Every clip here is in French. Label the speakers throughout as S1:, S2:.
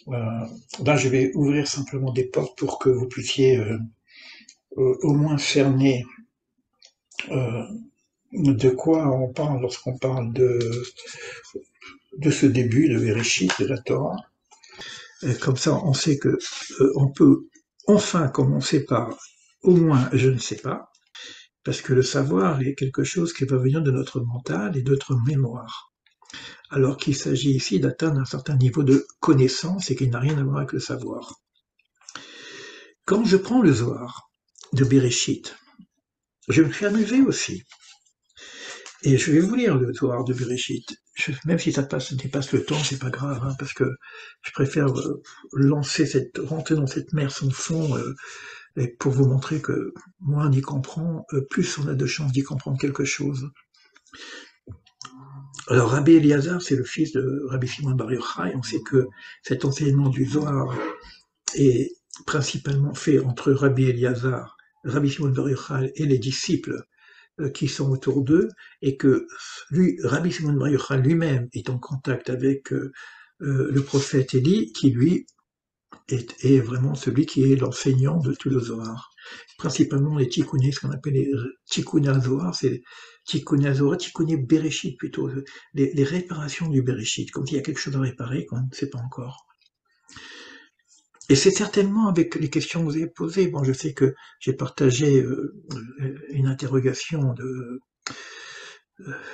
S1: Là, je vais ouvrir simplement des portes pour que vous puissiez au moins cerner euh, de quoi on parle lorsqu'on parle de ce début de Bereshit, de la Torah. Comme ça, on sait que on peut enfin commencer par au moins je ne sais pas, parce que le savoir est quelque chose qui va venir de notre mental et de notre mémoire. Alors qu'il s'agit ici d'atteindre un certain niveau de connaissance et qui n'a rien à voir avec le savoir. Quand je prends le Zohar de Bereshit, je me suis amusé aussi. Et je vais vous lire le Zohar de Bereshit. Même si ça dépasse le temps, c'est pas grave, hein, parce que je préfère rentrer dans cette mer sans fond, et pour vous montrer que moins on y comprend, plus on a de chances d'y comprendre quelque chose. Alors Rabbi Eliezer, c'est le fils de Rabbi Shimon Bar Yochai. On sait que cet enseignement du Zohar est principalement fait entre Rabbi Eliezer, Rabbi Shimon Bar Yochai et les disciples qui sont autour d'eux, et que Rabbi Shimon Bar Yochai lui-même est en contact avec le prophète Élie, qui lui est vraiment celui qui est l'enseignant de tout le Zohar. Principalement les tikkunis, ce qu'on appelle les tikkun Zohar, c'est tikkun Zohar, tikkun Bereshit plutôt, les réparations du Bereshit, comme s'il y a quelque chose à réparer qu'on ne sait pas encore. Et c'est certainement avec les questions que vous avez posées. Bon, je sais que j'ai partagé une interrogation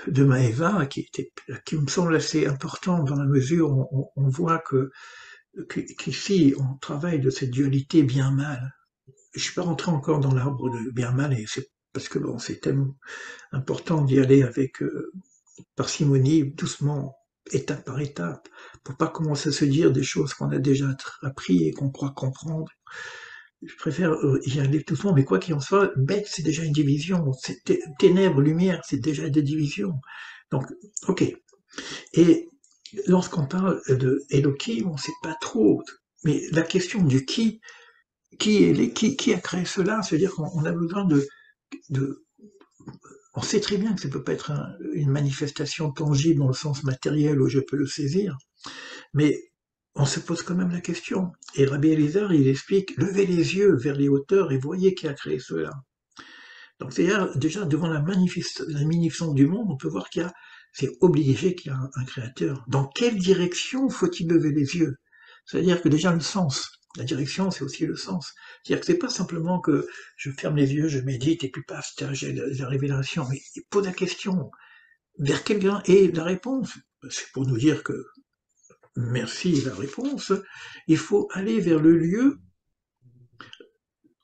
S1: de Maëva qui me semble assez importante dans la mesure où on voit qu'ici on travaille de cette dualité bien-mal. Je suis pas rentré encore dans l'arbre de bien-mal et c'est parce que bon, c'est tellement important d'y aller avec parcimonie, doucement, étape par étape, pour pas commencer à se dire des choses qu'on a déjà appris et qu'on croit comprendre. Je préfère y aller doucement, mais quoi qu'il en soit, bête, c'est déjà une division. Ténèbres, lumière, c'est déjà des divisions. Donc, ok. Et lorsqu'on parle de Elohim, on ne sait pas trop. Mais la question du qui a créé cela, c'est-à-dire qu'on a besoin de. On sait très bien que ça ne peut pas être une manifestation tangible dans le sens matériel où je peux le saisir, mais on se pose quand même la question. Et Rabbi Eliezer, il explique, levez les yeux vers les hauteurs et voyez qui a créé cela. Donc c'est-à-dire, déjà, devant la magnificence du monde, on peut voir c'est obligé qu'il y a un créateur. Dans quelle direction faut-il lever les yeux? C'est-à-dire que déjà le sens, la direction, c'est aussi le sens. C'est-à-dire que c'est pas simplement que je ferme les yeux, je médite et puis paf, j'ai la révélation. Mais il pose la question, vers quel grain? Et la réponse, c'est pour nous dire que merci la réponse, il faut aller vers le lieu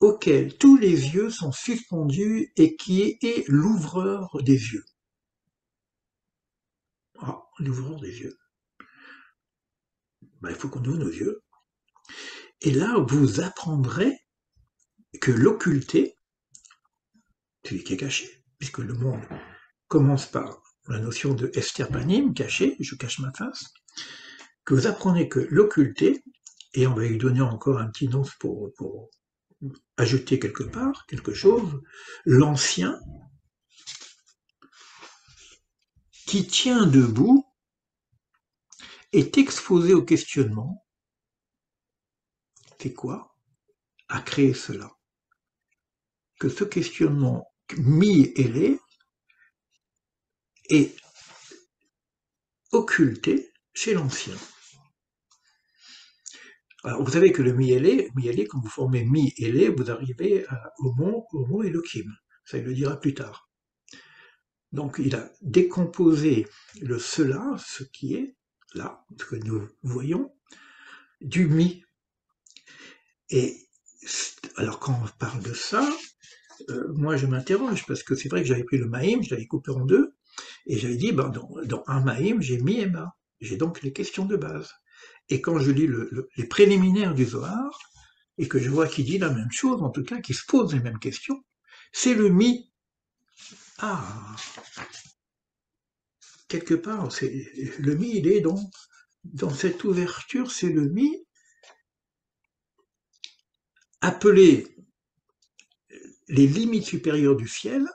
S1: auquel tous les yeux sont suspendus et qui est l'ouvreur des yeux. Ah, l'ouvreur des yeux. Ben, il faut qu'on ouvre nos yeux. Et là, vous apprendrez que l'occulté, celui qui est caché, puisque le monde commence par la notion de esterpanim, caché, je cache ma face, que vous apprenez que l'occulté, et on va lui donner encore un petit nom pour ajouter quelque part quelque chose, l'ancien, qui tient debout, est exposé au questionnement. C'est quoi a créé cela? Que ce questionnement mi-élé est occulté chez l'ancien. Alors, vous savez que le mi-élé, quand vous formez mi-élé, vous arrivez au mot Elohim. Ça, il le dira plus tard. Donc, il a décomposé le cela, ce qui est là, ce que nous voyons, du mi. Et alors, quand on parle de ça, moi, je m'interroge, parce que c'est vrai que j'avais pris le maïm, je l'avais coupé en deux, et j'avais dit, ben, dans un maïm, j'ai mi et ma. J'ai donc les questions de base. Et quand je lis les préliminaires du Zohar, et que je vois qu'il dit la même chose, en tout cas, qu'il se pose les mêmes questions, c'est le mi. Ah, quelque part, le mi, il est dans cette ouverture, c'est le mi appelé les limites supérieures du ciel,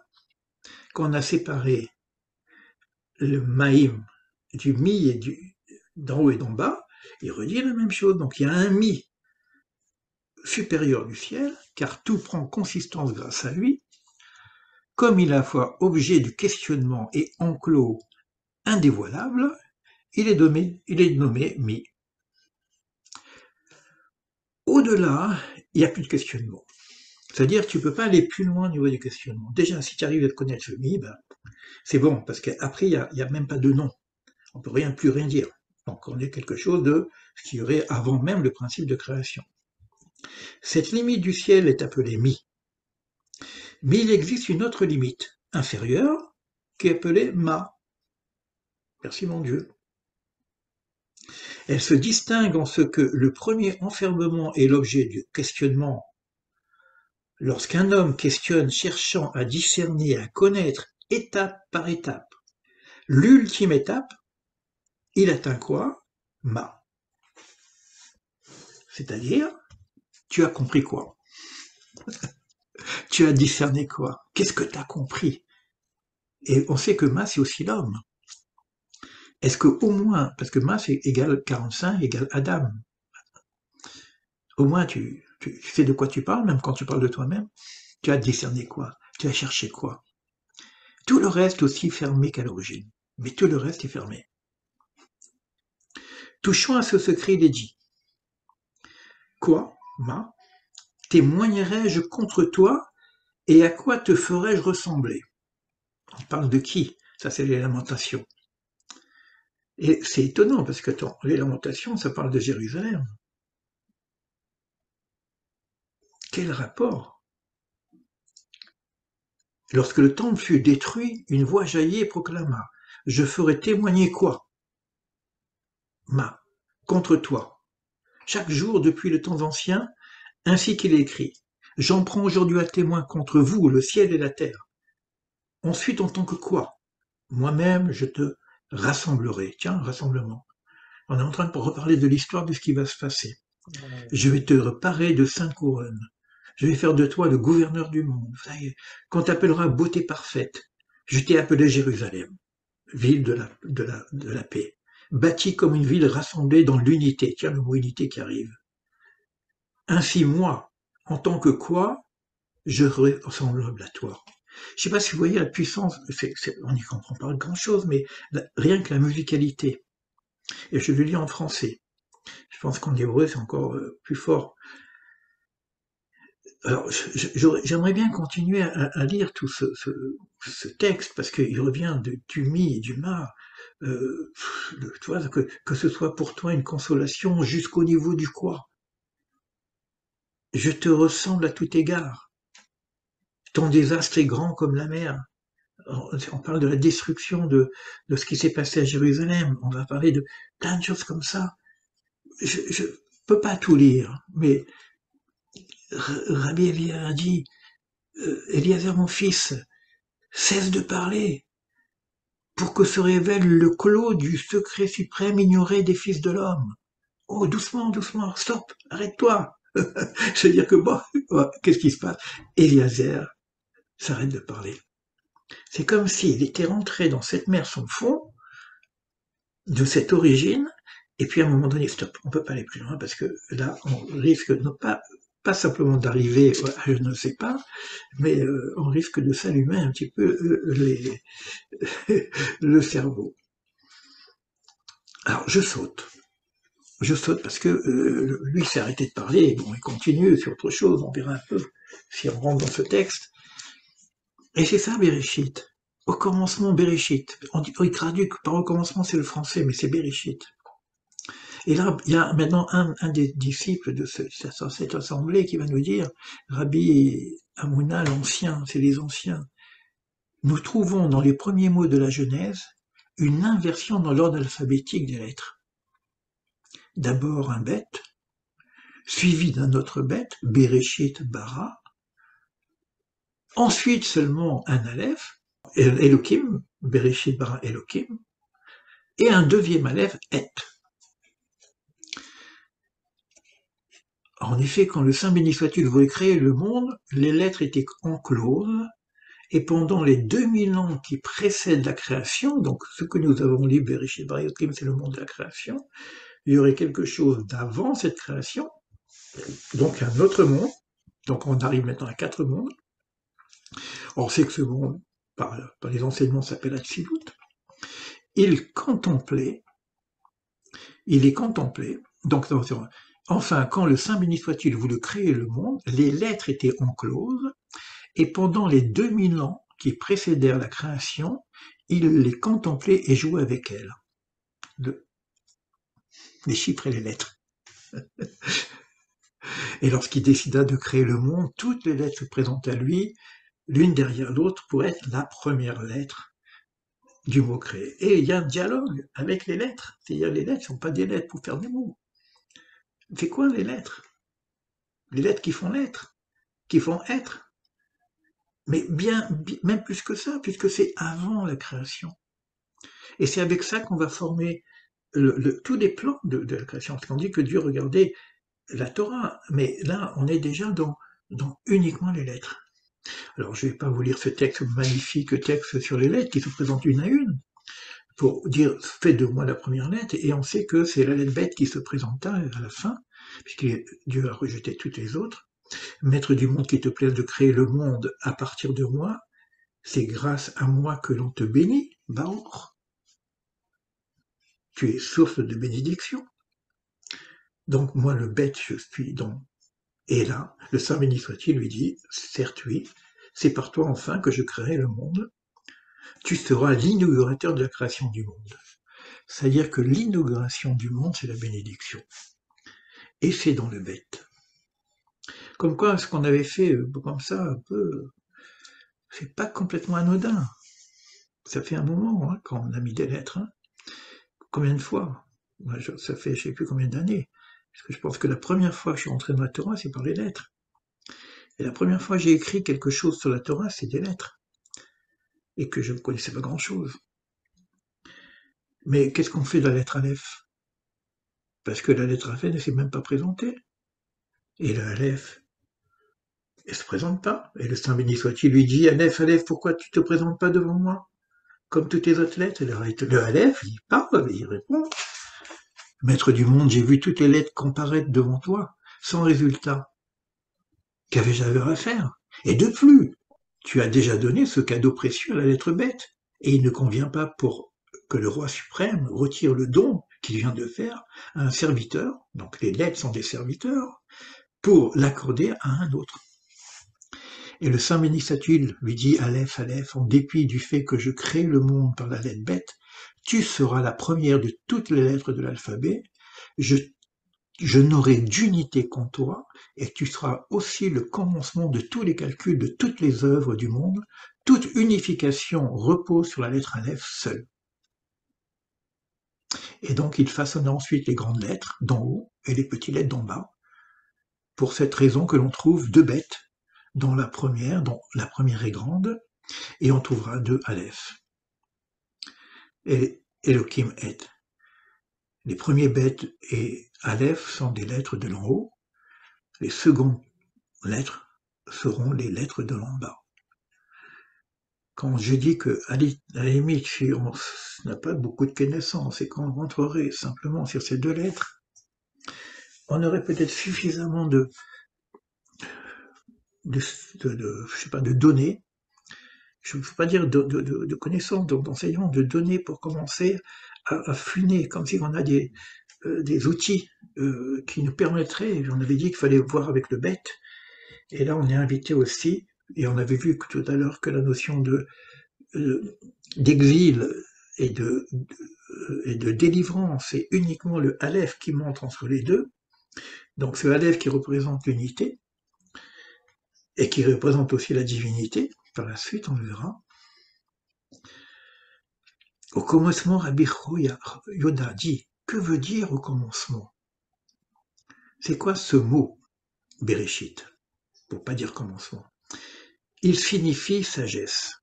S1: qu'on a séparé le maïm du mi et d'en haut et d'en bas, il redit la même chose. Donc il y a un mi supérieur du ciel, car tout prend consistance grâce à lui. Comme il est à la fois objet du questionnement et enclos indévoilable, il est nommé mi. Au-delà, il n'y a plus de questionnement. C'est-à-dire que tu ne peux pas aller plus loin au niveau du questionnement. Déjà, si tu arrives à connaître le mi, ben, c'est bon, parce qu'après, il n'y a même pas de nom. On ne peut plus rien dire. Donc, on est quelque chose de ce qui y aurait avant même le principe de création. Cette limite du ciel est appelée mi. Mais il existe une autre limite, inférieure, qui est appelée ma. Merci mon Dieu. Elle se distingue en ce que le premier enfermement est l'objet du questionnement. Lorsqu'un homme questionne cherchant à discerner, à connaître étape par étape, l'ultime étape, il atteint quoi? Ma. C'est-à-dire, tu as compris quoi? Tu as discerné quoi? Qu'est-ce que tu as compris? Et on sait que Ma, c'est aussi l'homme. Est-ce que au moins, parce que Ma, c'est égal 45, égal Adam, au moins tu sais de quoi tu parles, même quand tu parles de toi-même. Tu as discerné quoi? Tu as cherché quoi? Tout le reste aussi fermé qu'à l'origine. Mais tout le reste est fermé. Touchons à ce secret, il est dit. Quoi, Ma, témoignerai-je contre toi et à quoi te ferai-je ressembler? On parle de qui? Ça, c'est les lamentations. Et c'est étonnant parce que les lamentations, ça parle de Jérusalem. Quel rapport? Lorsque le temple fut détruit, une voix jaillit et proclama: Je ferai témoigner quoi? Ma, contre toi. Chaque jour depuis le temps ancien, ainsi qu'il est écrit. J'en prends aujourd'hui à témoin contre vous, le ciel et la terre. Ensuite, en tant que quoi? Moi-même, je te rassemblerai. Tiens, rassemblement. On est en train de reparler de l'histoire de ce qui va se passer. Je vais te reparer de 5 couronnes. Je vais faire de toi le gouverneur du monde. Ça y est, qu'on t'appellera beauté parfaite. Je t'ai appelé Jérusalem, ville de la paix, bâtie comme une ville rassemblée dans l'unité. Tiens, le mot unité qui arrive. Ainsi, moi, en tant que quoi, je serai semblable à toi. Je ne sais pas si vous voyez la puissance, on n'y comprend pas grand-chose, mais rien que la musicalité. Et je le lis en français. Je pense qu'en hébreu, c'est encore plus fort. Alors, j'aimerais bien continuer à lire tout ce texte, parce qu'il revient du mi et du ma. Tu vois, que ce soit pour toi une consolation jusqu'au niveau du quoi. Je te ressemble à tout égard. Ton désastre est grand comme la mer. On parle de la destruction de ce qui s'est passé à Jérusalem. On va parler de plein de choses comme ça. Je peux pas tout lire, mais Rabbi Eliezer a dit, Eliezer mon fils, cesse de parler pour que se révèle le clos du secret suprême ignoré des fils de l'homme. Oh, doucement, doucement, stop, arrête-toi. Je veux dire que bon, qu'est-ce qui se passe? Eliezer s'arrête de parler. C'est comme s'il était rentré dans cette mer sans fond, de cette origine, et puis à un moment donné, stop, on peut pas aller plus loin parce que là, on risque de pas simplement d'arriver à je ne sais pas, mais on risque de s'allumer un petit peu le cerveau. Alors je saute parce que lui s'est arrêté de parler, bon, il continue sur autre chose, on verra un peu si on rentre dans ce texte. Et c'est ça Bereshit. Au commencement Bereshit. Il traduit par au commencement c'est le français, mais c'est Bereshit. Et là, il y a maintenant un des disciples de cette assemblée qui va nous dire, Rabbi Hamouna, l'ancien, c'est les anciens. Nous trouvons dans les premiers mots de la Genèse une inversion dans l'ordre alphabétique des lettres. D'abord un bet, suivi d'un autre bet, Bereshit Bara. Ensuite seulement un aleph, Elohim, Bereshit Bara Elohim. Et un deuxième aleph, Et. En effet, quand le Saint béni soit-il voulait créer le monde, les lettres étaient encloses, et pendant les 2000 ans qui précèdent la création, donc ce que nous avons lu, Bereshit Bara Elohim, c'est le monde de la création, il y aurait quelque chose d'avant cette création, donc un autre monde. Donc on arrive maintenant à 4 mondes. On sait que ce monde, par les enseignements, s'appelle Atsilut. Il contemplait, il est contemplé. Donc, enfin, quand le Saint béni soit-il voulut créer le monde, les lettres étaient encloses, et pendant les 2000 ans qui précédèrent la création, il les contemplait et jouait avec elles. Les chiffres et les lettres. Et lorsqu'il décida de créer le monde, toutes les lettres se présentaient à lui, l'une derrière l'autre, pour être la première lettre du mot créé. Et il y a un dialogue avec les lettres. C'est-à-dire les lettres ne sont pas des lettres pour faire des mots. C'est quoi les lettres? Les lettres qui font l'être, qui font être. Mais même plus que ça, puisque c'est avant la création. Et c'est avec ça qu'on va former tous les plans de la création. Parce qu'on dit que Dieu regardait la Torah, mais là, on est déjà dans uniquement les lettres. Alors, je ne vais pas vous lire ce texte, magnifique texte sur les lettres qui se présentent une à une, pour dire, faites de moi la première lettre, et on sait que c'est la lettre bête qui se présenta à la fin, puisque Dieu a rejeté toutes les autres. Maître du monde, qui te plaise de créer le monde à partir de moi, c'est grâce à moi que l'on te bénit, Baruch. Tu es source de bénédiction. Donc moi, le bête, je suis donc. Et là, le Saint béni soit-il lui dit, certes oui, c'est par toi enfin que je créerai le monde. Tu seras l'inaugurateur de la création du monde. C'est-à-dire que l'inauguration du monde, c'est la bénédiction. Et c'est dans le bête. Comme quoi, ce qu'on avait fait comme ça, un peu, c'est pas complètement anodin. Ça fait un moment hein, quand on a mis des lettres. Hein. Combien de fois? Ça fait je sais plus combien d'années. Parce que je pense que la première fois que je suis rentré dans la Torah, c'est par les lettres. Et la première fois que j'ai écrit quelque chose sur la Torah, c'est des lettres. Et que je ne connaissais pas grand-chose. Mais qu'est-ce qu'on fait de la lettre Aleph? Parce que la lettre Aleph ne s'est même pas présentée. Et le Aleph, elle se présente pas. Et le Saint béni soit-il lui dit, Aleph, Aleph, pourquoi tu te présentes pas devant moi? Comme toutes les autres lettres. Le Aleph, il parle, il répond. Maître du monde, j'ai vu toutes les lettres comparaître devant toi, sans résultat. Qu'avais-je à faire? Et de plus, tu as déjà donné ce cadeau précieux à la lettre bête, et il ne convient pas pour que le roi suprême retire le don qu'il vient de faire à un serviteur, donc les lettres sont des serviteurs, pour l'accorder à un autre. Et le Saint béni soit-il lui dit, Aleph, Aleph, en dépit du fait que je crée le monde par la lettre bête, tu seras la première de toutes les lettres de l'alphabet, je n'aurai d'unité qu'en toi, et tu seras aussi le commencement de tous les calculs de toutes les œuvres du monde. Toute unification repose sur la lettre Aleph seule. Et donc il façonna ensuite les grandes lettres d'en haut et les petites lettres d'en bas. Pour cette raison que l'on trouve deux bêtes, dont la première est grande, et on trouvera deux Aleph. Et Elohim est. Les premiers bêtes et Aleph sont des lettres de l'en haut. Les secondes lettres seront les lettres de l'en bas. Quand je dis que, à la limite, si on n'a pas beaucoup de connaissances et qu'on rentrerait simplement sur ces deux lettres, on aurait peut-être suffisamment de données, je ne veux pas dire de connaissances, d'enseignements, de données pour commencer à affiner, comme si on a des outils qui nous permettraient, on avait dit qu'il fallait voir avec le bête, et là on est invité aussi, et on avait vu tout à l'heure que la notion d'exil et de délivrance, c'est uniquement le Aleph qui montre entre les deux. Donc ce Aleph qui représente l'unité et qui représente aussi la divinité. Par la suite, on verra. Au commencement, Rabbi Yoda dit, que veut dire au commencement? C'est quoi ce mot, Bereshit, pour pas dire commencement? Il signifie sagesse.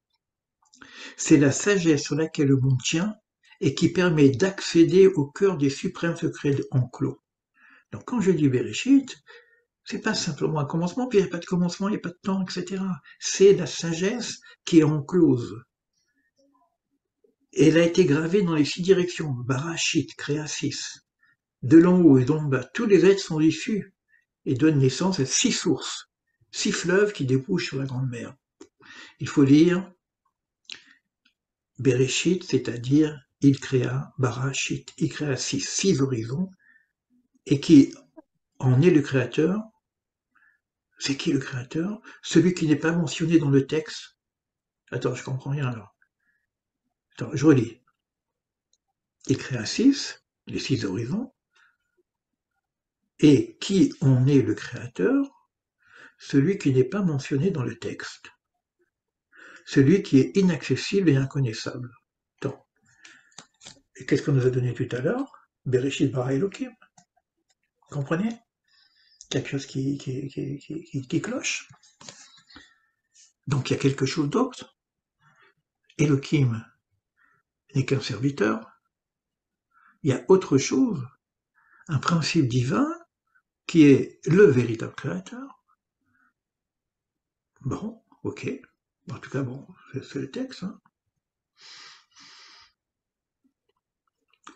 S1: C'est la sagesse sur laquelle le monde tient et qui permet d'accéder au cœur des suprêmes secrets enclos. Donc quand je dis Bereshit, c'est pas simplement un commencement, puis il n'y a pas de commencement, il n'y a pas de temps, etc. C'est la sagesse qui est enclose. Et elle a été gravée dans les 6 directions, Barashit, Créacis. de l'en haut et d'en bas, tous les êtres sont issus et donnent naissance à 6 sources, 6 fleuves qui débouchent sur la Grande Mer. Il faut lire Bereshit, c'est-à-dire il créa, Barashit, il créa 6 horizons, et qui en est le créateur. C'est qui le créateur? Celui qui n'est pas mentionné dans le texte. Attends, je comprends rien alors. Attends, je relis. Il créa 6, les 6 horizons, et qui en est le créateur? Celui qui n'est pas mentionné dans le texte. Celui qui est inaccessible et inconnaissable. Attends. Et qu'est-ce qu'on nous a donné tout à l'heure? Bereshit bara Elohim. Comprenez? Quelque chose qui cloche. Donc il y a quelque chose d'autre. Elohim n'est qu'un serviteur. Il y a autre chose, un principe divin qui est le véritable créateur. Bon, ok. En tout cas, bon, c'est le texte. Hein.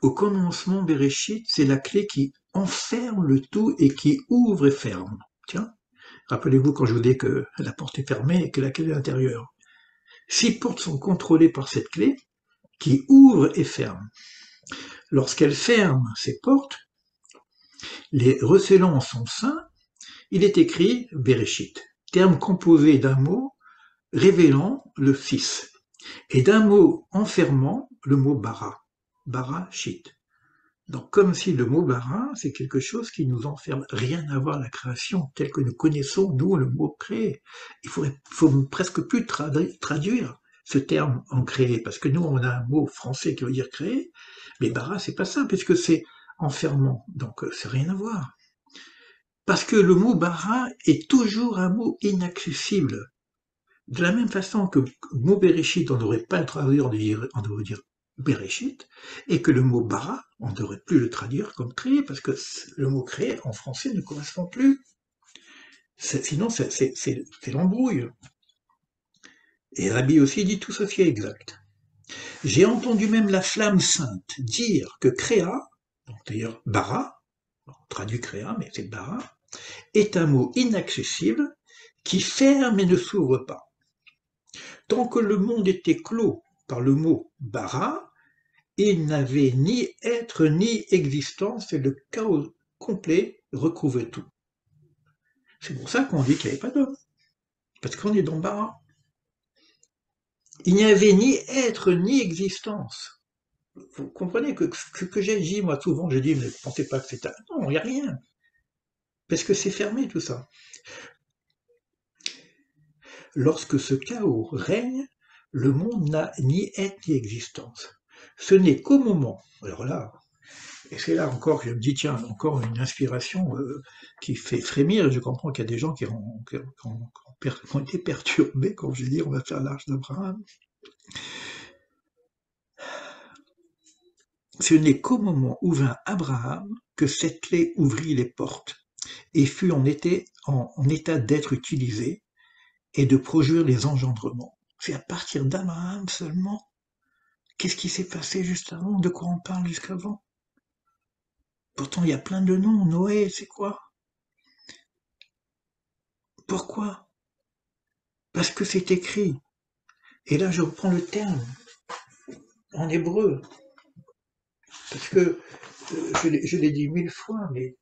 S1: Au commencement, Bereshit, c'est la clé qui enferme le tout et qui ouvre et ferme. Tiens, rappelez-vous quand je vous dis que la porte est fermée et que la clé est à l'intérieur. 6 portes sont contrôlées par cette clé qui ouvre et ferme. Lorsqu'elle ferme ces portes, les recelant en son sein, il est écrit Bereshit, terme composé d'un mot révélant le Fils, et d'un mot enfermant le mot bara, Barashit. Donc comme si le mot bara, c'est quelque chose qui nous enferme, rien à voir à la création telle que nous connaissons, nous, le mot créé. Il faut presque plus traduire ce terme en créé, parce que nous, on a un mot français qui veut dire créer, mais bara, c'est pas ça, puisque c'est enfermant, donc c'est rien à voir. Parce que le mot bara est toujours un mot inaccessible. De la même façon que le mot Bereshit, on ne devrait pas le traduire, on devrait dire Bereshit, et que le mot bara, on ne devrait plus le traduire comme créer, parce que le mot créer en français ne correspond plus. Sinon, c'est l'embrouille. Et Rabbi aussi dit tout ceci est exact. J'ai entendu même la flamme sainte dire que créa, d'ailleurs bara, on traduit créa, mais c'est bara, est un mot inaccessible qui ferme et ne s'ouvre pas. Tant que le monde était clos par le mot bara, il n'avait ni être ni existence et le chaos complet recouvrait tout. C'est pour ça qu'on dit qu'il n'y avait pas d'homme, parce qu'on est dans bara. Il n'y avait ni être ni existence. Vous comprenez que ce que j'ai dit, moi souvent, je dis, mais ne pensez pas que c'est un... Non, il n'y a rien, parce que c'est fermé tout ça. Lorsque ce chaos règne, le monde n'a ni être ni existence. Ce n'est qu'au moment, alors là, et c'est là encore que je me dis, tiens, encore une inspiration qui fait frémir, et je comprends qu'il y a des gens qui ont été perturbés quand je dis on va faire l'arche d'Abraham. Ce n'est qu'au moment où vint Abraham que cette clé ouvrit les portes et fut en état d'être utilisée et de produire les engendrements. C'est à partir d'Abraham seulement. Qu'est-ce qui s'est passé juste avant? De quoi on parle jusqu'avant? Pourtant, il y a plein de noms. Noé, c'est quoi? Pourquoi? Parce que c'est écrit. Et là, je reprends le terme en hébreu. Parce que je l'ai dit 1000 fois, mais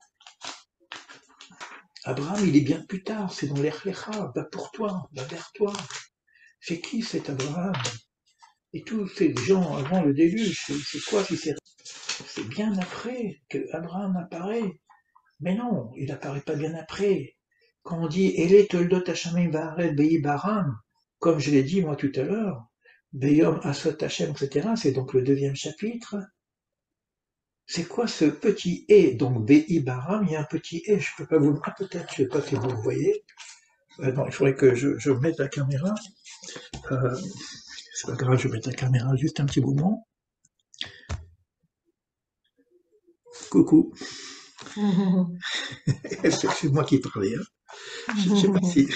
S1: Abraham, il est bien plus tard. C'est dans l'Echlecha. Va pour toi, va vers toi. C'est qui cet Abraham? Et tous ces gens avant le déluge, c'est quoi si c'est bien après que Abraham apparaît? Mais non, il apparaît pas bien après. Quand on dit Ele toldot Hashamim va'aret be'i baram, comme je l'ai dit moi tout à l'heure, Beyom asot Hashem, etc., c'est donc le 2e chapitre. C'est quoi ce petit et? Donc be'i baram, il y a un petit et, je peux pas vous le dire, peut-être, je sais pas si vous le voyez. Non, il faudrait que je mette la caméra. C'est pas grave, je vais mettre la caméra juste un petit moment. Coucou. C'est moi qui parlais. Hein. Je sais pas si.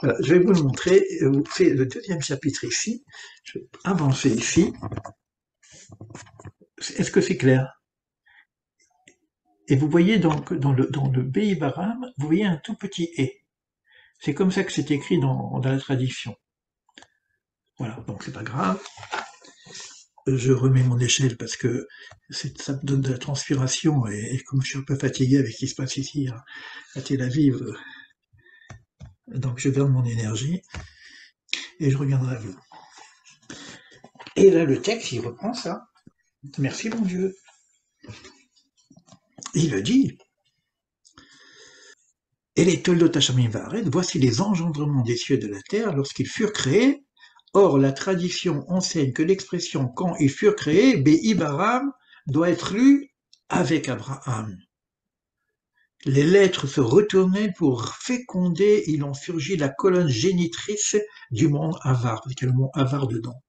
S1: Voilà, je vais vous le montrer. C'est le 2e chapitre ici. Je vais avancer ici. Est-ce que c'est clair? Et vous voyez donc dans le Bei Baram, vous voyez un tout petit et. C'est comme ça que c'est écrit dans la tradition. Voilà, donc c'est pas grave. Je remets mon échelle parce que ça me donne de la transpiration et comme je suis un peu fatigué avec ce qui se passe ici à Tel Aviv, donc je garde mon énergie et je reviendrai à vous. Et là, le texte, il reprend ça. Merci mon Dieu. Il le dit. Et les Toldot Hachamim Vaaret, voici les engendrements des cieux et de la terre lorsqu'ils furent créés. Or, la tradition enseigne que l'expression quand ils furent créés, Be'ibaram, doit être lue avec Abraham. Les lettres se retournaient pour féconder, il en surgit la colonne génitrice du monde Avar, avec le mot Avar dedans.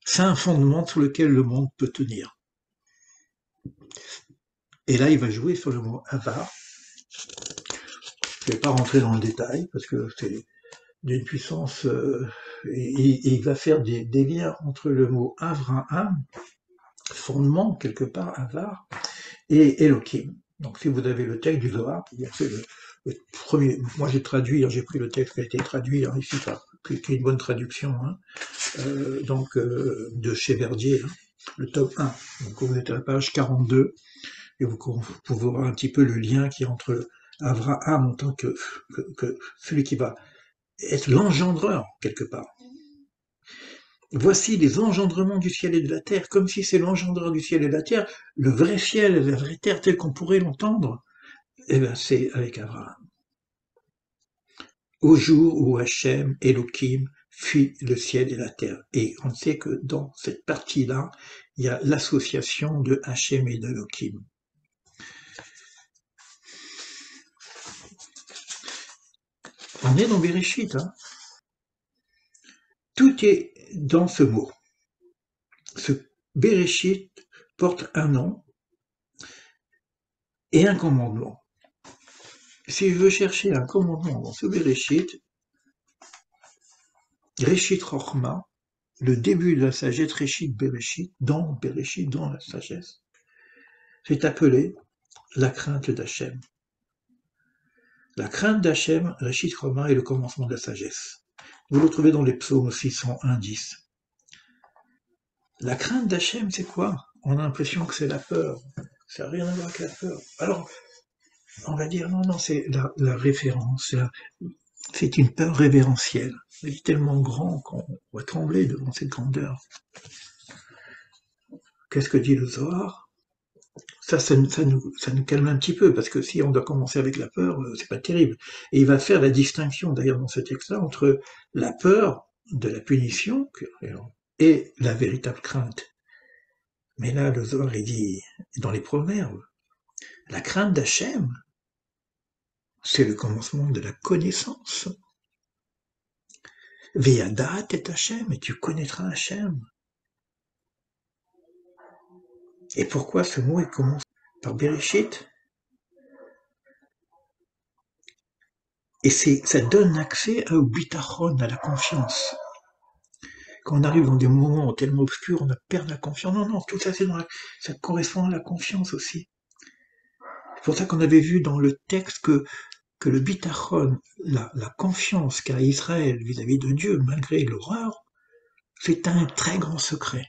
S1: C'est un fondement sur lequel le monde peut tenir. Et là, il va jouer sur le mot Avar. Je ne vais pas rentrer dans le détail, parce que c'est d'une puissance, et il va faire des liens entre le mot Avraham, fondement quelque part, Avar, et Elohim. Donc si vous avez le texte du Zohar, c'est le premier, moi j'ai traduit, j'ai pris le texte qui a été traduit ici, qui est une bonne traduction, de chez Verdier, le top 1. Donc vous êtes à la page 42, et vous pouvez voir un petit peu le lien qui est entre Avraham en tant que celui qui va être l'engendreur quelque part. Voici les engendrements du ciel et de la terre, comme si c'est l'engendreur du ciel et de la terre, le vrai ciel et la vraie terre tel qu'on pourrait l'entendre, eh bien c'est avec Abraham. Au jour où Hachem, Elohim, fit le ciel et la terre. Et on sait que dans cette partie-là, il y a l'association de Hachem et d'Elohim. On est dans Bereshit, Tout est dans ce mot. Ce Bereshit porte un nom et un commandement. Si je veux chercher un commandement dans ce Bereshit, Reshit Rochma, le début de la sagesse, Reshit Bereshit, dans la sagesse, c'est appelé la crainte d'Hachem. La crainte d'Hachem, Reshit Rochma, est le commencement de la sagesse. Vous le trouvez dans les psaumes 601-10. La crainte d'Hachem, c'est quoi? On a l'impression que c'est la peur. Ça n'a rien à voir avec la peur. Alors, on va dire non, c'est la référence, c'est une peur révérentielle. Elle est tellement grand qu'on va trembler devant cette grandeur. Qu'est-ce que dit le Zohar? Ça nous calme un petit peu, parce que si on doit commencer avec la peur, c'est pas terrible. Et il va faire la distinction, d'ailleurs, dans ce texte-là, entre la peur de la punition et la véritable crainte. Mais là, le Zohar, il dit, dans les Proverbes, la crainte d'Hachem, c'est le commencement de la connaissance. Veyadat et Hachem, et tu connaîtras Hachem. Et pourquoi ce mot il commence par Bereshit? Et ça donne accès au bitachon, à la confiance. Quand on arrive dans des moments tellement obscurs, on a perdu la confiance. Non, tout ça, ça correspond à la confiance aussi. C'est pour ça qu'on avait vu dans le texte que le bitachon, la confiance qu'a Israël vis-à-vis de Dieu, malgré l'horreur, c'est un très grand secret.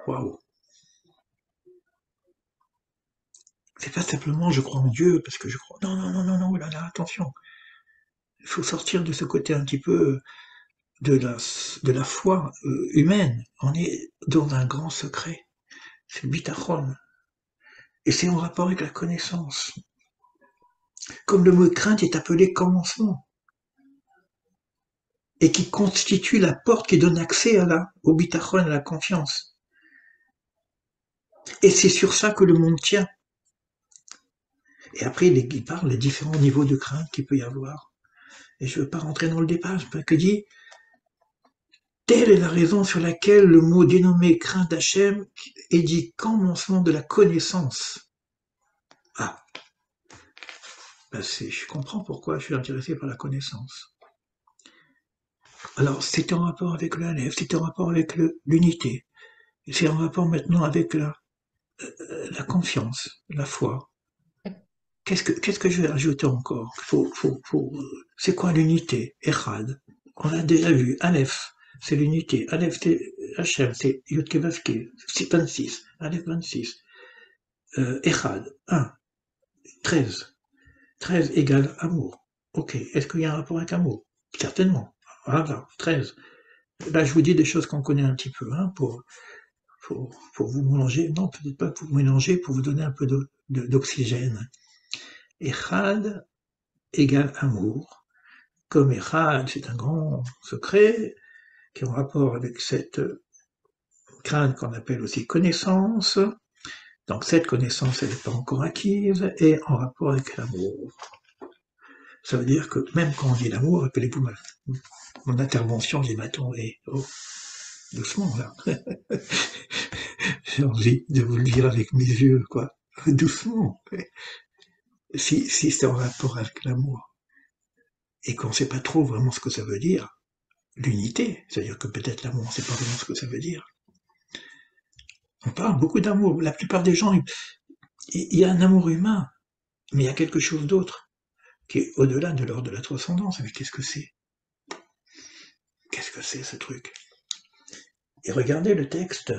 S1: Waouh! C'est pas simplement je crois en Dieu parce que je crois. Non, là, attention. Il faut sortir de ce côté un petit peu de la foi humaine. On est dans un grand secret. C'est le bitachon. Et c'est en rapport avec la connaissance. Comme le mot crainte est appelé commencement. Et qui constitue la porte qui donne accès au bitachon, à la confiance. Et c'est sur ça que le monde tient. Et après, il parle des différents niveaux de crainte qu'il peut y avoir. Et je ne veux pas rentrer dans le débat, que dit, telle est la raison sur laquelle le mot dénommé crainte d'Hachem est dit commencement de la connaissance. Ah, je comprends pourquoi je suis intéressé par la connaissance. Alors, c'est en rapport avec le Aleph, c'est en rapport avec l'unité, c'est en rapport maintenant avec la confiance, la foi. Qu'est-ce que je vais rajouter encore? C'est quoi l'unité? Echad. On l'a déjà vu. Aleph, c'est l'unité. Aleph, c'est Hachem, c'est Yud Kevavke, 26. Aleph 26. Echad, 1, 13. 13 égale amour. Ok, est-ce qu'il y a un rapport avec amour? Certainement. Voilà, 13. Là, je vous dis des choses qu'on connaît un petit peu, hein, pour vous mélanger. Non, peut-être pas pour vous mélanger, pour vous donner un peu d'oxygène. Echad égale amour. Comme Echad, c'est un grand secret qui est en rapport avec cette crainte qu'on appelle aussi connaissance. Donc cette connaissance, elle n'est pas encore acquise, et en rapport avec l'amour. Ça veut dire que même quand on dit l'amour, rappelez-vous mon intervention, j'ai dit, attends, oh, doucement là. J'ai envie de vous le dire avec mes yeux, quoi. Doucement. Si c'est en rapport avec l'amour, et qu'on ne sait pas trop vraiment ce que ça veut dire, l'unité, c'est-à-dire que peut-être l'amour, on ne sait pas vraiment ce que ça veut dire. On parle beaucoup d'amour. La plupart des gens, il y a un amour humain, mais il y a quelque chose d'autre qui est au-delà de l'ordre de la transcendance. Mais qu'est-ce que c'est? Qu'est-ce que c'est ce truc? Et regardez le texte.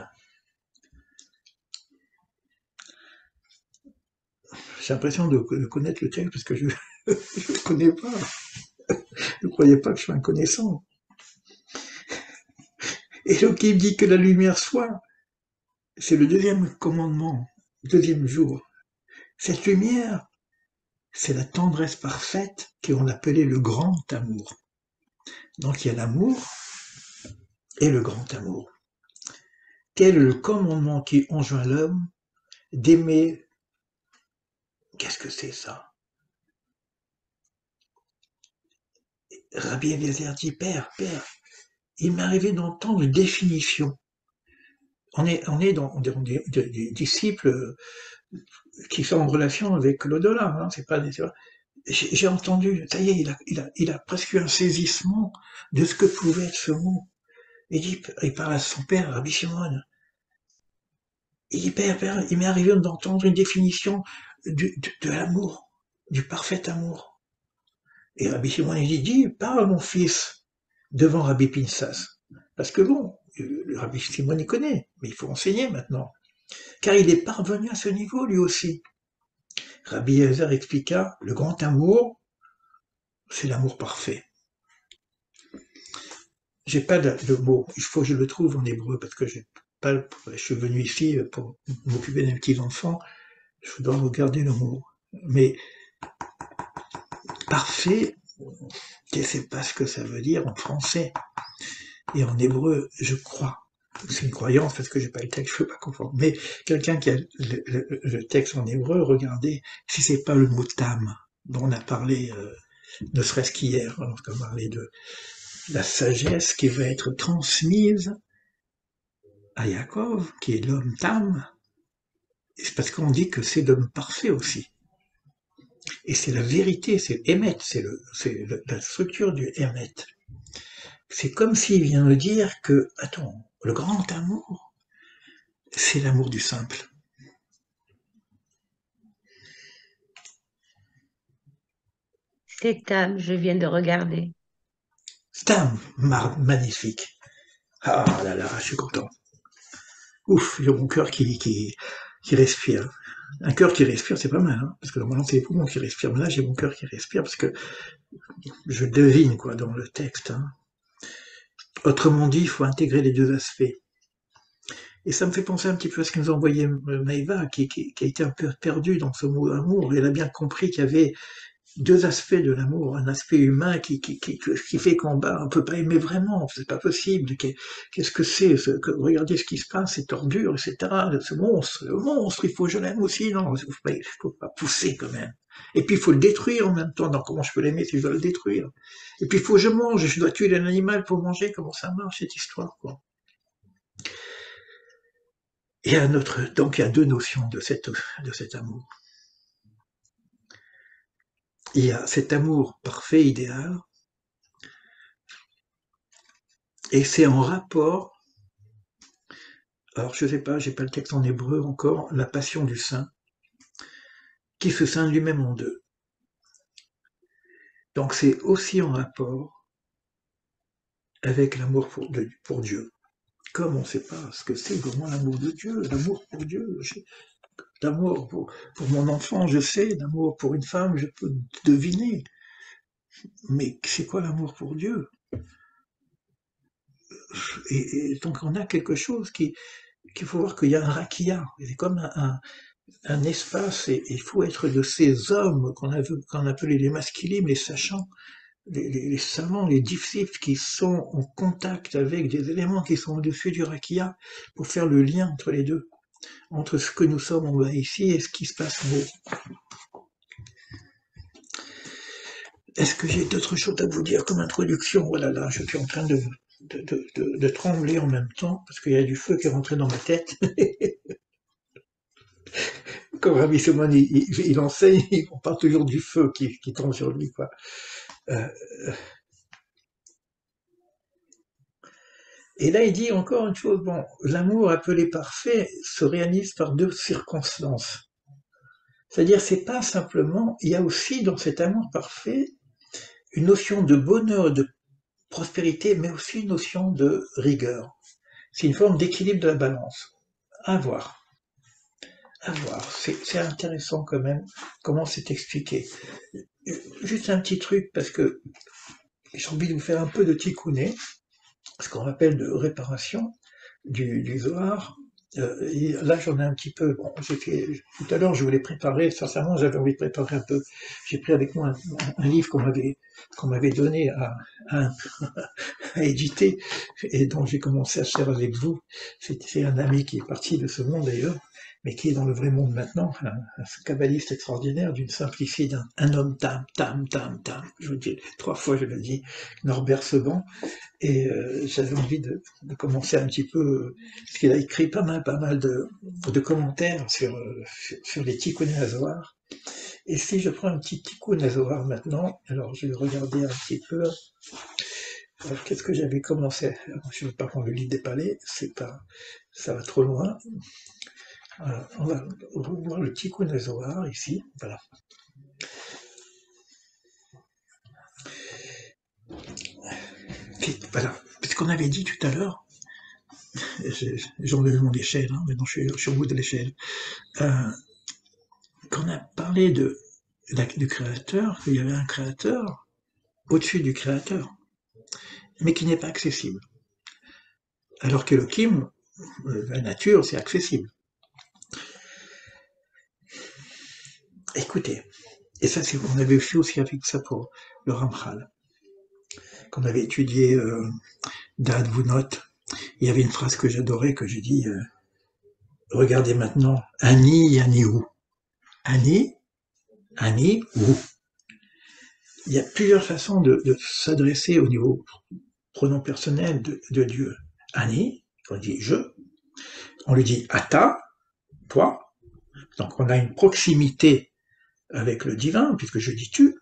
S1: J'ai l'impression de connaître le texte parce que je ne le connais pas. Ne croyez pas que je suis un connaissant. Et donc il me dit que la lumière soit. C'est le deuxième commandement, deuxième jour. Cette lumière, c'est la tendresse parfaite qu'on appelait le grand amour. Donc il y a l'amour et le grand amour. Quel est le commandement qui enjoint l'homme d'aimer? Qu'est-ce que c'est ça? Rabbi Eliezer dit, Père, il m'est arrivé d'entendre une définition. On est dans des disciples qui sont en relation avec l'au-delà, hein, c'est pas des... J'ai entendu, ça y est, il a presque eu un saisissement de ce que pouvait être ce mot. Il parle à son père, Rabbi Shimon. Il dit, Père, il m'est arrivé d'entendre une définition de l'amour, du parfait amour. Et Rabbi Shimon, il dit, parle mon fils, devant Rabbi Pinchas. Parce que bon, le Rabbi Shimon, il connaît, mais il faut enseigner maintenant. Car il est parvenu à ce niveau, lui aussi. Rabbi Eliezer expliqua, le grand amour, c'est l'amour parfait. J'ai pas de mot, il faut que je le trouve en hébreu, parce que je suis venu ici pour m'occuper des petits enfants, je dois regarder le mot. Mais parfait, je ne sais pas ce que ça veut dire en français. Et en hébreu, je crois. C'est une croyance parce que j'ai pas le texte, je ne peux pas comprendre. Mais quelqu'un qui a le texte en hébreu, regardez si c'est pas le mot tam dont on a parlé, ne serait-ce qu'hier, lorsqu'on parlait de la sagesse qui va être transmise à Yaakov, qui est l'homme tam. C'est parce qu'on dit que c'est l'homme parfait aussi. Et c'est la vérité, c'est Emet, c'est la structure du Emet. C'est comme s'il vient me dire que, attends, le grand amour, c'est l'amour du simple.
S2: C'est Tam, je viens de regarder.
S1: C'est un magnifique. Ah là là, je suis content. Ouf, j'ai mon cœur qui respire. Un cœur qui respire, c'est pas mal, hein, parce que normalement c'est les poumons qui respirent, mais là j'ai mon cœur qui respire parce que je devine quoi dans le texte. Hein. Autrement dit, il faut intégrer les deux aspects. Et ça me fait penser un petit peu à ce que nous a envoyé Maïva, qui a été un peu perdue dans ce mot amour. Elle a bien compris qu'il y avait deux aspects de l'amour, un aspect humain qui fait qu'on ne peut pas aimer vraiment, c'est pas possible. Qu'est-ce que c'est regardez ce qui se passe, cette ordure, etc. Ce monstre, le monstre, il faut que je l'aime aussi, non, il faut pas pousser quand même. Et puis il faut le détruire en même temps. Donc comment je peux l'aimer si je dois le détruire? Et puis il faut que je mange, je dois tuer un animal pour manger, comment ça marche cette histoire, quoi? Donc il y a deux notions de cet amour. Il y a cet amour parfait, idéal, et c'est en rapport alors je sais pas, j'ai pas le texte en hébreu encore, la passion du Saint, qui se scinde lui-même en deux. Donc c'est aussi en rapport avec l'amour pour Dieu. Comme on ne sait pas ce que c'est vraiment l'amour de Dieu, l'amour pour Dieu, l'amour pour mon enfant, je sais, l'amour pour une femme, je peux deviner. Mais c'est quoi l'amour pour Dieu? Et donc on a quelque chose qu'il faut voir qu'il y a un rakia, c'est comme un espace, et il faut être de ces hommes qu'on appelait les masculimes, les sachants, les savants, les disciples qui sont en contact avec des éléments qui sont au-dessus du rakia pour faire le lien entre les deux, entre ce que nous sommes en bas ici et ce qui se passe en haut. Est-ce que j'ai d'autres choses à vous dire comme introduction? Voilà, là, je suis en train de trembler en même temps parce qu'il y a du feu qui est rentré dans ma tête. Comme Rabbi Shimon, il enseigne, on parle toujours du feu qui tombe sur lui, quoi. Euh, et là, il dit encore une chose, bon, l'amour appelé parfait se réalise par deux circonstances. C'est-à-dire, c'est pas simplement, il y a aussi dans cet amour parfait une notion de bonheur et de prospérité, mais aussi une notion de rigueur. C'est une forme d'équilibre de la balance. À voir. À voir. C'est intéressant quand même comment c'est expliqué. Juste un petit truc, parce que j'ai envie de vous faire un peu de tikkuné, ce qu'on appelle de réparation du Zohar. Et là, j'en ai un petit peu. Bon, j'ai fait tout à l'heure, je voulais préparer. Sincèrement, j'avais envie de préparer un peu. J'ai pris avec moi un livre qu'on m'avait donné à éditer et dont j'ai commencé à faire avec vous. C'est un ami qui est parti de ce monde d'ailleurs, mais qui est dans le vrai monde maintenant, un kabbaliste extraordinaire, d'une simplicité, un homme tam. Je vous dis 3 fois, je l'ai dit, Norbert Seban. Et j'avais envie de commencer un petit peu, parce qu'il a écrit pas mal de commentaires sur les Tikkun Hazohar. Et si je prends un petit Tikkun Hazohar maintenant, alors je vais regarder un petit peu. Alors, qu'est-ce que j'avais commencé? Je ne veux pas prendre le livre des palais, c'est pas, ça va trop loin. Alors, on va revoir le Tikkun Hazohar ici, voilà. Voilà, ce qu'on avait dit tout à l'heure, j'ai enlevé mon échelle, hein, maintenant je suis au bout de l'échelle. Quand on a parlé du créateur, qu'il y avait un créateur au-dessus du créateur, mais qui n'est pas accessible. Alors qu'Elohim, la nature, c'est accessible. Écoutez, et ça, on avait vu aussi avec ça pour le Ramchal. Quand on avait étudié Dad Vunot, il y avait une phrase que j'adorais, que j'ai dit, regardez maintenant, Ani, Ani-Hu. Ani, Ani-Hu. Il y a plusieurs façons de s'adresser au niveau pronom personnel de Dieu. Ani, on dit je, on lui dit Ata, toi, donc on a une proximité avec le divin, puisque je dis tu,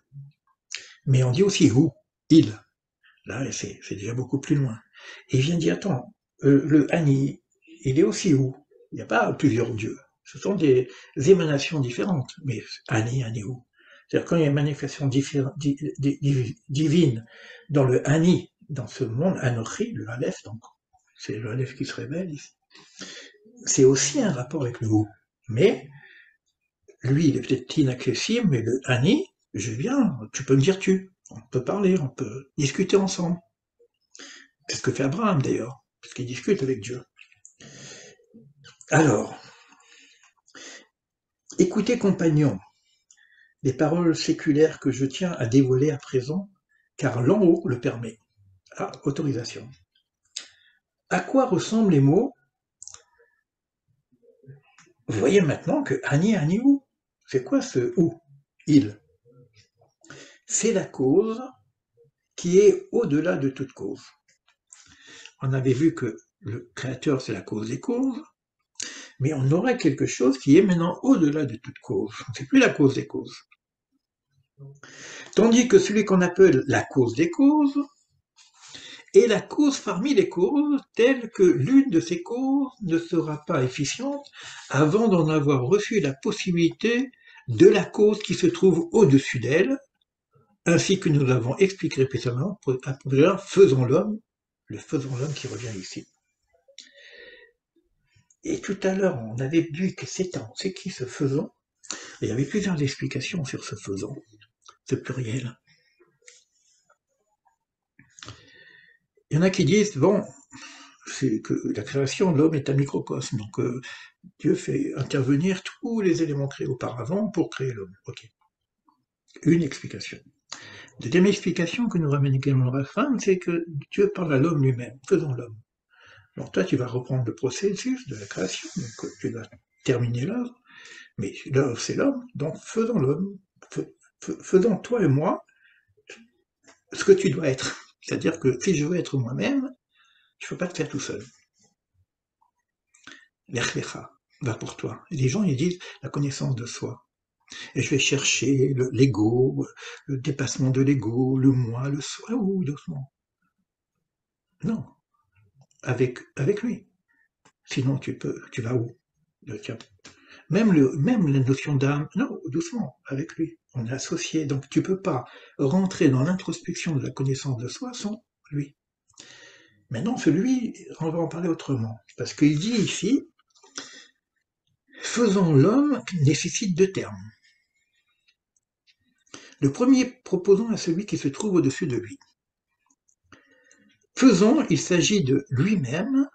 S1: mais on dit aussi Hu, il. Là, c'est déjà beaucoup plus loin. Et il vient dire, attends, le Ani, il est aussi Hu. Il n'y a pas plusieurs dieux. Ce sont des émanations différentes, mais Ani, Ani, Hu. C'est-à-dire quand il y a une manifestation divine dans le Ani, dans ce monde, Anochi, le Aleph, donc c'est le Aleph qui se révèle ici, c'est aussi un rapport avec le Hu. Mais lui, il est peut-être inaccessible, mais le Ani, je viens, tu peux me dire tu. On peut parler, on peut discuter ensemble. C'est ce que fait Abraham d'ailleurs, puisqu'il discute avec Dieu. Alors, écoutez, compagnons, les paroles séculaires que je tiens à dévoiler à présent, car l'en haut le permet. Ah, autorisation. À quoi ressemblent les mots? Vous voyez maintenant que Ani, Ani, ou. C'est quoi ce ou? Il. C'est la cause qui est au-delà de toute cause. On avait vu que le créateur, c'est la cause des causes, mais on aurait quelque chose qui est maintenant au-delà de toute cause. C'est plus la cause des causes. Tandis que celui qu'on appelle la cause des causes et la cause parmi les causes, telle que l'une de ces causes ne sera pas efficiente avant d'en avoir reçu la possibilité de la cause qui se trouve au-dessus d'elle, ainsi que nous l'avons expliqué précédemment, faisons l'homme, le faisons l'homme qui revient ici. Et tout à l'heure, on avait vu que c'est qui ce faisant. Il y avait plusieurs explications sur ce faisant, ce pluriel. Il y en a qui disent, bon, c'est que la création, l'homme est un microcosme, donc Dieu fait intervenir tous les éléments créés auparavant pour créer l'homme. Ok. Une explication. Deuxième explication que nous ramène également Raphaël, c'est que Dieu parle à l'homme lui-même, faisons l'homme. Alors toi, tu vas reprendre le processus de la création, donc tu vas terminer l'œuvre, mais l'œuvre c'est l'homme, donc faisons l'homme, faisons toi et moi ce que tu dois être. C'est-à-dire que si je veux être moi-même, je ne peux pas te faire tout seul. L'erlecha va pour toi. Et les gens, ils disent la connaissance de soi. Et je vais chercher l'ego, le dépassement de l'ego, le moi, le soi, ou doucement. Non, avec lui. Sinon, tu vas où? Même la notion d'âme, non, doucement, avec lui. On est associé, donc tu peux pas rentrer dans l'introspection de la connaissance de soi sans lui. Maintenant, celui, on va en parler autrement, parce qu'il dit ici, faisons l'homme nécessite deux termes. Le premier proposant à celui qui se trouve au-dessus de lui. Faisons, il s'agit de lui-même,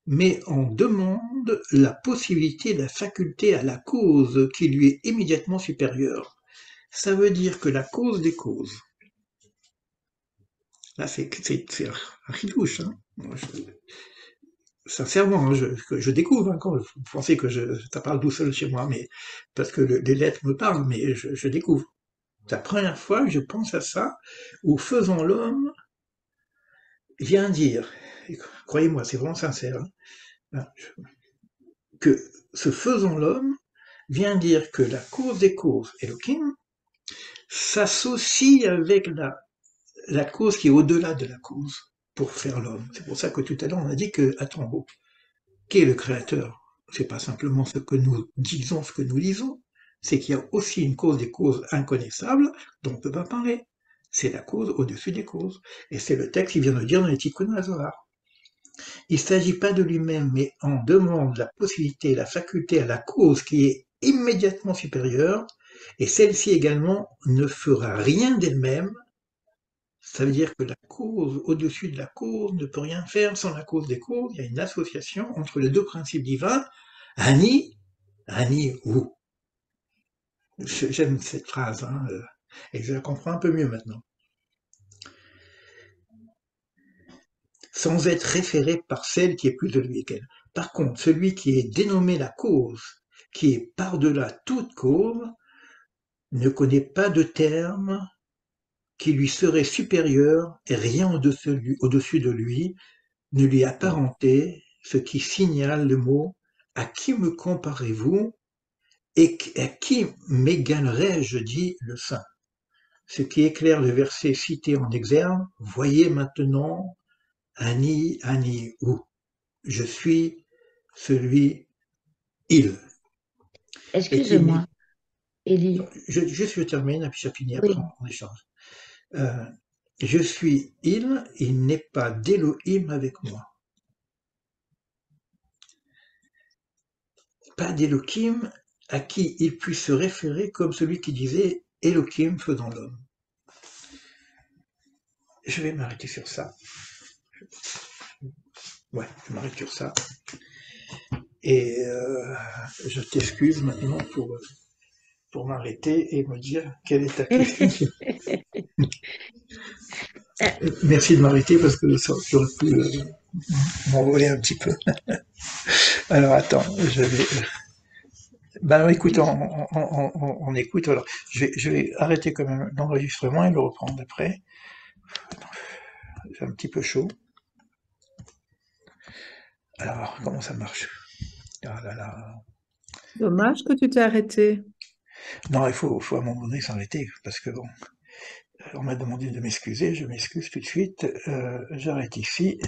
S1: mais on demande la possibilité, la faculté à la cause qui lui est immédiatement supérieure. Ça veut dire que la cause des causes, là c'est un ridouche, hein. Sincèrement, je découvre, hein, quand vous pensez que ça parle tout seul chez moi, mais parce que les lettres me parlent, mais je découvre. C'est la première fois que je pense à ça, où faisons l'homme vient dire, croyez-moi, c'est vraiment sincère, hein, que ce faisons l'homme vient dire que la cause des causes, Elohim, s'associe avec la cause qui est au-delà de la cause pour faire l'homme. C'est pour ça que tout à l'heure on a dit que, attends, qui est le créateur? C'est pas simplement ce que nous disons, ce que nous lisons, c'est qu'il y a aussi une cause des causes inconnaissables dont on ne peut pas parler. C'est la cause au-dessus des causes. Et c'est le texte qui vient de dire dans les Tikkun HaZohar. Il ne s'agit pas de lui-même, mais on demande la possibilité, la faculté à la cause qui est immédiatement supérieure, et celle-ci également ne fera rien d'elle-même. Ça veut dire que la cause au-dessus de la cause ne peut rien faire sans la cause des causes. Il y a une association entre les deux principes divins, Ani, Ani ou. J'aime cette phrase, hein, et je la comprends un peu mieux maintenant. Sans être référé par celle qui est plus élevée qu'elle. Par contre, celui qui est dénommé la cause, qui est par-delà toute cause, ne connaît pas de terme qui lui serait supérieur et rien au-dessus de lui ne lui apparentait, ce qui signale le mot « à qui me comparez-vous » et « à qui m'égalerais-je » dit le saint. Ce qui éclaire le verset cité en exergue, voyez maintenant Ani, Ani, ou. Je suis celui, il. Et qui,
S2: Excuse-moi, Élie.
S1: je termine, et puis je finis après
S2: Oui.
S1: on échange. Je suis il n'est pas d'Elohim avec moi. Pas d'Elohim à qui il puisse se référer comme celui qui disait Elohim faisant l'homme. Je vais m'arrêter sur ça. Ouais, je m'arrête sur ça. Et je t'excuse maintenant pour m'arrêter et me dire quelle est ta question. Merci de m'arrêter parce que j'aurais pu m'envoler un petit peu. Alors attends, je vais. Ben écoute, on écoute. Alors, je vais arrêter quand même l'enregistrement et le reprendre après. C'est un petit peu chaud. Alors, comment ça marche? Ah là là.
S3: Dommage que tu t'es arrêté.
S1: Non, il faut à un moment donné s'arrêter, parce que bon. On m'a demandé de m'excuser, je m'excuse tout de suite, je rectifie.